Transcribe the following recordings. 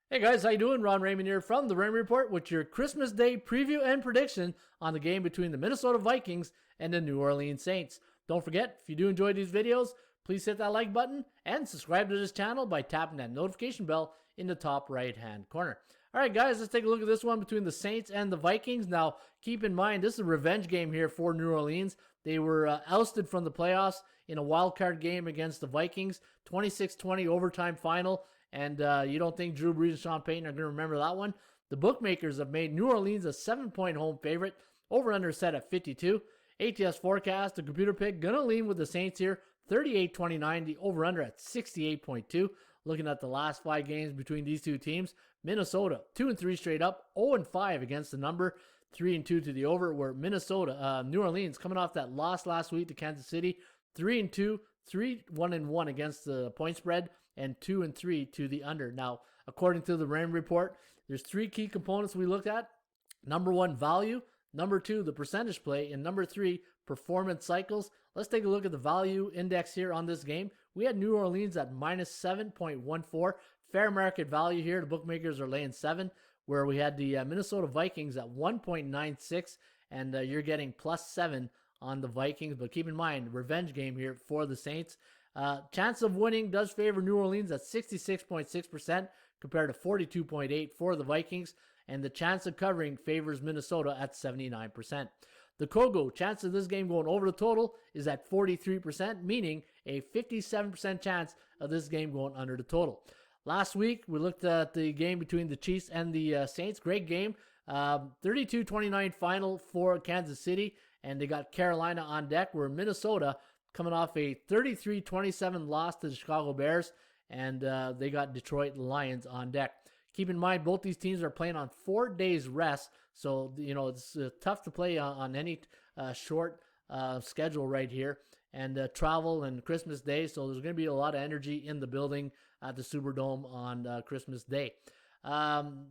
Hey guys, how you doing? Ron Raymond here from the Raymond Report with your Christmas Day preview and prediction on the game between the Minnesota Vikings and the New Orleans Saints. Don't forget, if you do enjoy these videos, please hit that like button and subscribe to this channel by tapping that notification bell in the top right-hand corner. All right, guys, let's take a look at this one between the Saints and the Vikings. Now, keep in mind, this is a revenge game here for New Orleans. They were ousted from the playoffs in a wild card game against the Vikings, 26-20 overtime final. And you don't think Drew Brees and Sean Payton are going to remember that one? The bookmakers have made New Orleans a 7-point home favorite. Over-under set at 52. ATS forecast, the computer pick, going to lean with the Saints here. 38-29, the over-under at 68.2. Looking at the last 5 games between these two teams, Minnesota 2-3 straight up, 0-5 against the number, 3-2 to the over. Where New Orleans coming off that loss last week to Kansas City, 3-2, 3-1-1 against the point spread, and 2-3 to the under. Now, according to the Raymond Report, there's 3 key components we looked at. Number 1, value. Number 2, the percentage play. And number 3, performance cycles. Let's take a look at the value index here on this game. We had New Orleans at minus 7.14. Fair market value here. The bookmakers are laying 7, where we had the Minnesota Vikings at 1.96, and you're getting plus 7 on the Vikings. But keep in mind, revenge game here for the Saints. Chance of winning does favor New Orleans at 66.6% compared to 42.8% for the Vikings, and the chance of covering favors Minnesota at 79%. The Kogo chance of this game going over the total is at 43%, meaning a 57% chance of this game going under the total. Last week, we looked at the game between the Chiefs and the Saints. Great game. 32-29 final for Kansas City, and they got Carolina on deck, where Minnesota coming off a 33-27 loss to the Chicago Bears, and they got Detroit Lions on deck. Keep in mind, both these teams are playing on 4 days rest, so it's tough to play on any short schedule right here, and travel and Christmas Day, so there's going to be a lot of energy in the building at the Superdome on Christmas Day.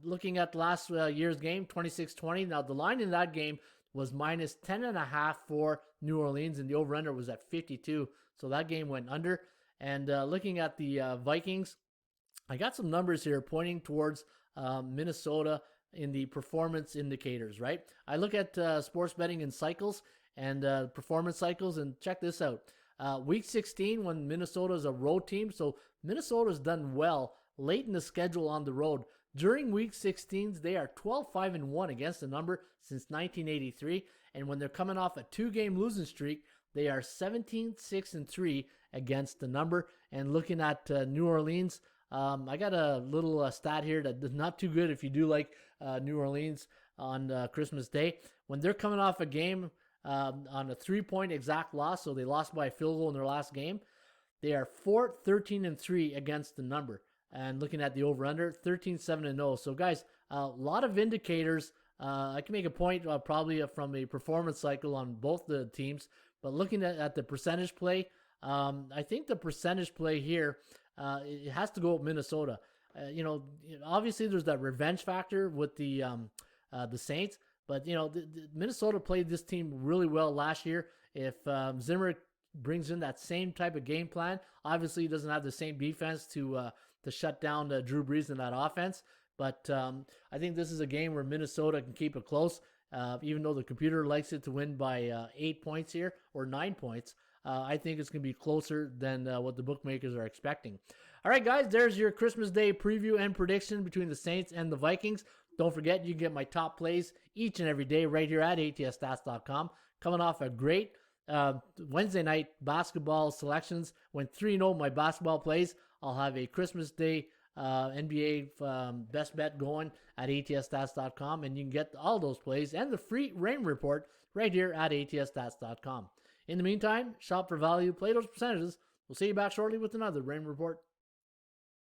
Looking at last year's game, 26-20. Now, the line in that game was minus 10.5 for New Orleans, and the over-under was at 52, so that game went under. And looking at the Vikings, I got some numbers here pointing towards Minnesota in the performance indicators, right? I look at sports betting in cycles and performance cycles, and check this out. Week 16, when Minnesota is a road team, so Minnesota's done well late in the schedule on the road. During Week 16, they are 12-5-1 against the number since 1983, and when they're coming off a 2-game losing streak, they are 17-6-3 against the number. And looking at New Orleans, I got a little stat here that is not too good if you do like New Orleans on Christmas Day. When they're coming off a game on a 3-point exact loss, so they lost by a field goal in their last game, they are 4-13-3 against the number. And looking at the over-under, 13-7-0. So, guys, a lot of indicators. I can make a point probably from a performance cycle on both the teams. But looking at the percentage play, I think the percentage play here, it has to go with Minnesota. Obviously there's that revenge factor with the Saints. But, Minnesota played this team really well last year. If Zimmer brings in that same type of game plan, obviously he doesn't have the same defense to shut down Drew Brees in that offense. But I think this is a game where Minnesota can keep it close, even though the computer likes it to win by 8 points here or 9 points. I think it's going to be closer than what the bookmakers are expecting. All right, guys, there's your Christmas Day preview and prediction between the Saints and the Vikings. Don't forget, you can get my top plays each and every day right here at atsstats.com. Coming off a great Wednesday night basketball selections. Went 3-0 my basketball plays. I'll have a Christmas Day NBA best bet going at atsstats.com, and you can get all those plays and the free Raymond Report right here at atsstats.com. In the meantime, shop for value, play those percentages. We'll see you back shortly with another Raymond Report.